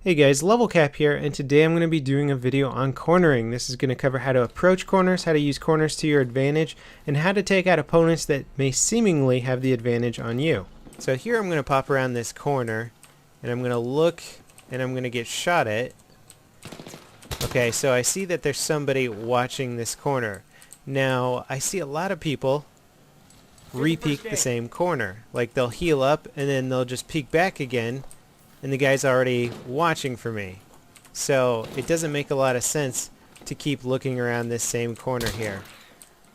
Hey guys, LevelCap here, and today I'm going to be doing a video on cornering. This is going to cover how to approach corners, how to use corners to your advantage, and how to take out opponents that may seemingly have the advantage on you. So here I'm going to pop around this corner, and I'm going to look, and I'm going to get shot at. Okay, so I see that there's somebody watching this corner. Now, I see a lot of people re-peek the same corner. Like, they'll heal up, and then they'll just peek back again, and the guy's already watching for me. So it doesn't make a lot of sense to keep looking around this same corner here.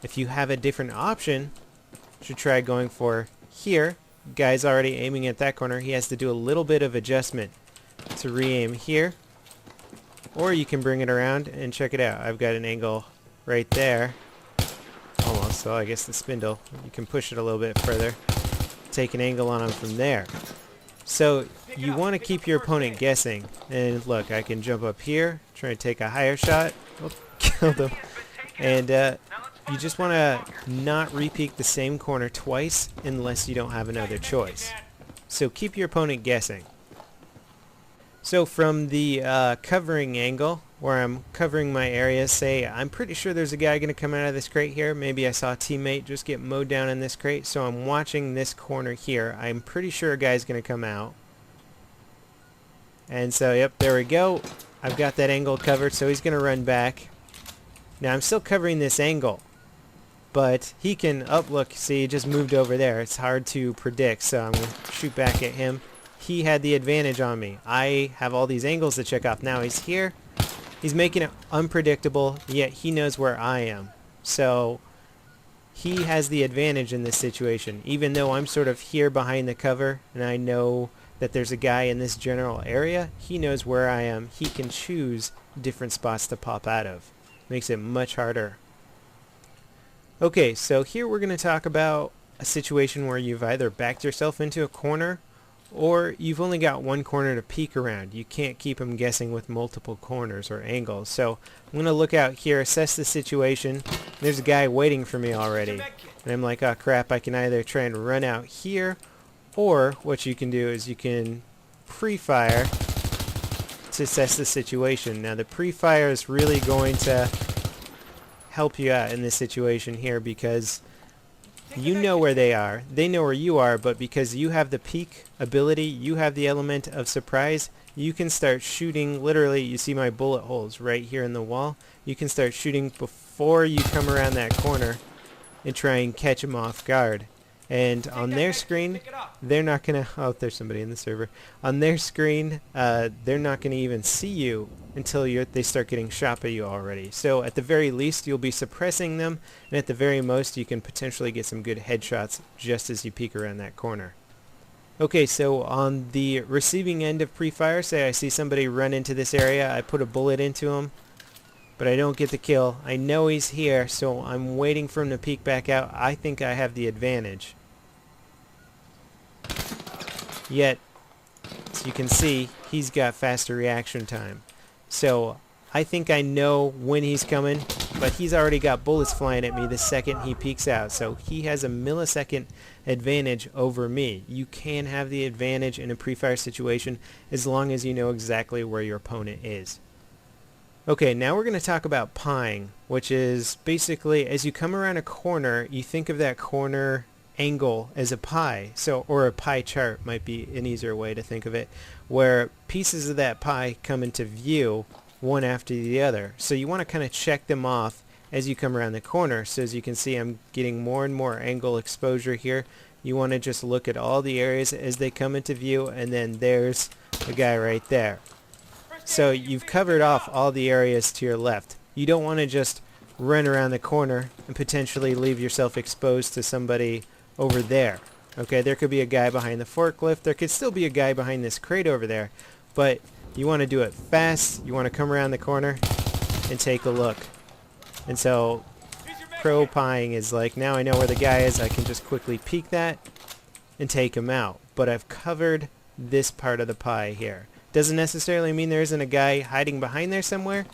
If you have a different option, you should try going for here. Guy's already aiming at that corner. He has to do a little bit of adjustment to re-aim here. Or you can bring it around and check it out. I've got an angle right there. Almost, so I guess the spindle. You can push it a little bit further. Take an angle on him from there. So you want to keep your opponent guessing. And look, I can jump up here, try to take a higher shot. Oh, killed him. And you just want to not re-peek the same corner twice unless you don't have another choice. So keep your opponent guessing. So from the covering angle, where I'm covering my area, say I'm pretty sure there's a guy going to come out of this crate here. Maybe I saw a teammate just get mowed down in this crate, so I'm watching this corner here. I'm pretty sure a guy's going to come out. And so, yep, there we go. I've got that angle covered, so he's going to run back. Now I'm still covering this angle, but he can, oh look, see, he just moved over there. It's hard to predict, so I'm going to shoot back at him. He had the advantage on me. I have all these angles to check off. Now he's here. He's making it unpredictable, yet he knows where I am. So he has the advantage in this situation. Even though I'm sort of here behind the cover and I know that there's a guy in this general area, he knows where I am. He can choose different spots to pop out of. Makes it much harder. Okay, so here we're going to talk about a situation where you've either backed yourself into a corner or you've only got one corner to peek around. You can't keep them guessing with multiple corners or angles. So I'm going to look out here, assess the situation. There's a guy waiting for me already. And I'm like, oh crap, I can either try and run out here, or what you can do is you can pre-fire to assess the situation. Now the pre-fire is really going to help you out in this situation here because you know where they are, they know where you are, but because you have the peek ability, you have the element of surprise, you can start shooting. Literally, you see my bullet holes right here in the wall. You can start shooting before you come around that corner and try and catch them off guard. And on their screen, they're not going to, oh, there's somebody in the server. On their screen, they're not going to even see you until they start getting shot at you already. So at the very least, you'll be suppressing them, and at the very most, you can potentially get some good headshots just as you peek around that corner. Okay, so on the receiving end of pre-fire, say I see somebody run into this area, I put a bullet into him, but I don't get the kill. I know he's here, so I'm waiting for him to peek back out. I think I have the advantage. Yet, as you can see, he's got faster reaction time. So I think I know when he's coming, but he's already got bullets flying at me the second he peeks out. So he has a millisecond advantage over me. You can have the advantage in a pre-fire situation as long as you know exactly where your opponent is. Okay, now we're going to talk about pieing, which is basically as you come around a corner, you think of that corner angle as a pie. So, or a pie chart might be an easier way to think of it, where pieces of that pie come into view one after the other. So you want to kind of check them off as you come around the corner. So as you can see, I'm getting more and more angle exposure here. You want to just look at all the areas as they come into view, and then there's a guy right there. So you've covered off all the areas to your left. You don't want to just run around the corner and potentially leave yourself exposed to somebody over there. Okay, there could be a guy behind the forklift. There could still be a guy behind this crate over there. But you want to do it fast. You want to come around the corner and take a look. And so pro pieing is like, now I know where the guy is. I can just quickly peek that and take him out. But I've covered this part of the pie here. Doesn't necessarily mean there isn't a guy hiding behind there somewhere,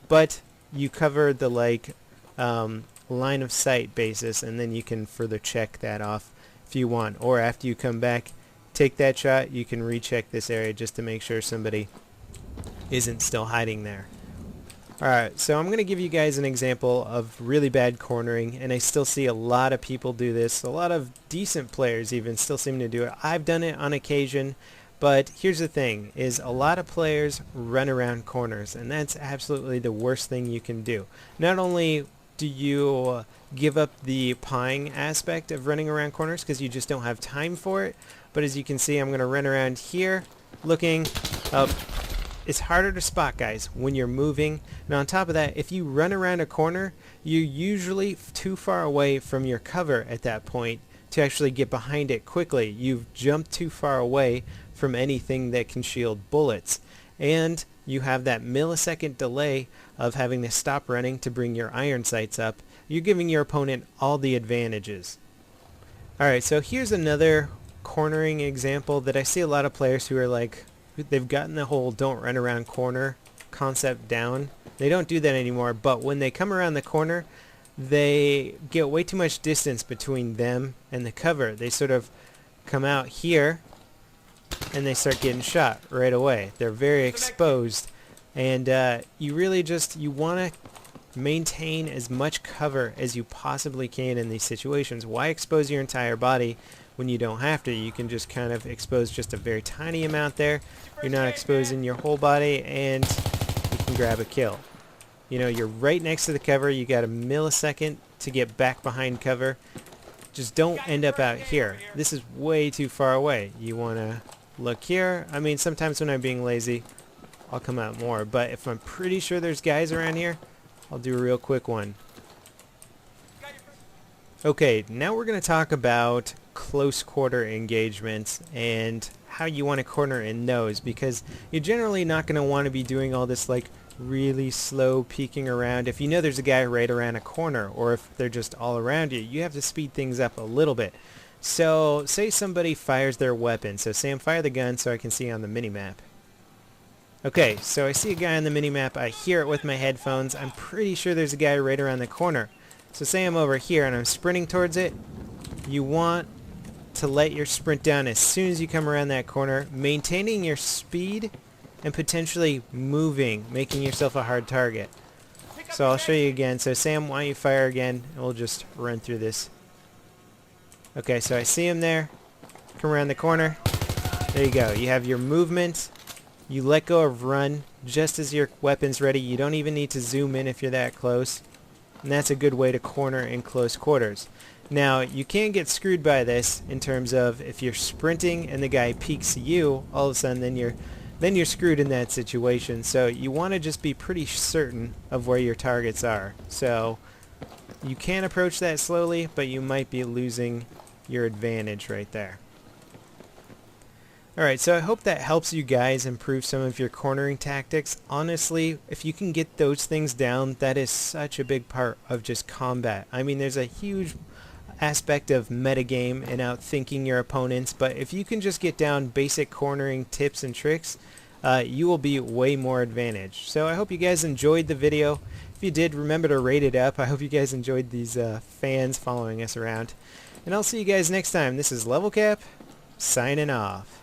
but you cover the line of sight basis, and then you can further check that off if you want. Or after you come back, take that shot, you can recheck this area just to make sure somebody isn't still hiding there. Alright, so I'm going to give you guys an example of really bad cornering, and I still see a lot of people do this. A lot of decent players even still seem to do it. I've done it on occasion, but here's the thing, is a lot of players run around corners, and that's absolutely the worst thing you can do. Not only do you give up the pawing aspect of running around corners because you just don't have time for it, but as you can see, I'm going to run around here looking up. It's harder to spot, guys, when you're moving. Now on top of that, if you run around a corner, you're usually too far away from your cover at that point to actually get behind it quickly. You've jumped too far away from anything that can shield bullets. And you have that millisecond delay of having to stop running to bring your iron sights up. You're giving your opponent all the advantages. Alright, so here's another cornering example that I see a lot of players who are like, they've gotten the whole don't run around corner concept down. They don't do that anymore, but when they come around the corner, they get way too much distance between them and the cover. They sort of come out here and they start getting shot right away. They're very exposed, and you really just, you want to maintain as much cover as you possibly can in these situations. Why expose your entire body when you don't have to? You can just kind of expose just a very tiny amount there. You're not exposing your whole body, and you can grab a kill. You know, you're right next to the cover. You got a millisecond to get back behind cover. Just don't end up out here. This is way too far away. You want to look here. I mean, sometimes when I'm being lazy, I'll come out more, but if I'm pretty sure there's guys around here, I'll do a real quick one. Okay, now we're going to talk about close quarter engagements and how you want to corner in those, because you're generally not going to want to be doing all this like really slow peeking around. If you know there's a guy right around a corner, or if they're just all around you, you have to speed things up a little bit. So say somebody fires their weapon. So Sam, fire the gun so I can see on the minimap. Okay, so I see a guy on the minimap. I hear it with my headphones. I'm pretty sure there's a guy right around the corner. So say I'm over here and I'm sprinting towards it. You want to let your sprint down as soon as you come around that corner, maintaining your speed and potentially moving, making yourself a hard target. So I'll show you again. So Sam, why don't you fire again, and we'll just run through this. Okay, so I see him there. Come around the corner. There you go. You have your movement. You let go of run just as your weapon's ready. You don't even need to zoom in if you're that close. And that's a good way to corner in close quarters. Now, you can get screwed by this in terms of if you're sprinting and the guy peeks you, all of a sudden then you're screwed in that situation. So you want to just be pretty certain of where your targets are. So you can approach that slowly, but you might be losing your advantage right there. Alright, so I hope that helps you guys improve some of your cornering tactics. Honestly, if you can get those things down, that is such a big part of just combat. I mean, there's a huge aspect of metagame and outthinking your opponents, but if you can just get down basic cornering tips and tricks, you will be way more advantaged. So I hope you guys enjoyed the video. If you did, remember to rate it up. I hope you guys enjoyed these fans following us around. And I'll see you guys next time. This is LevelCap, signing off.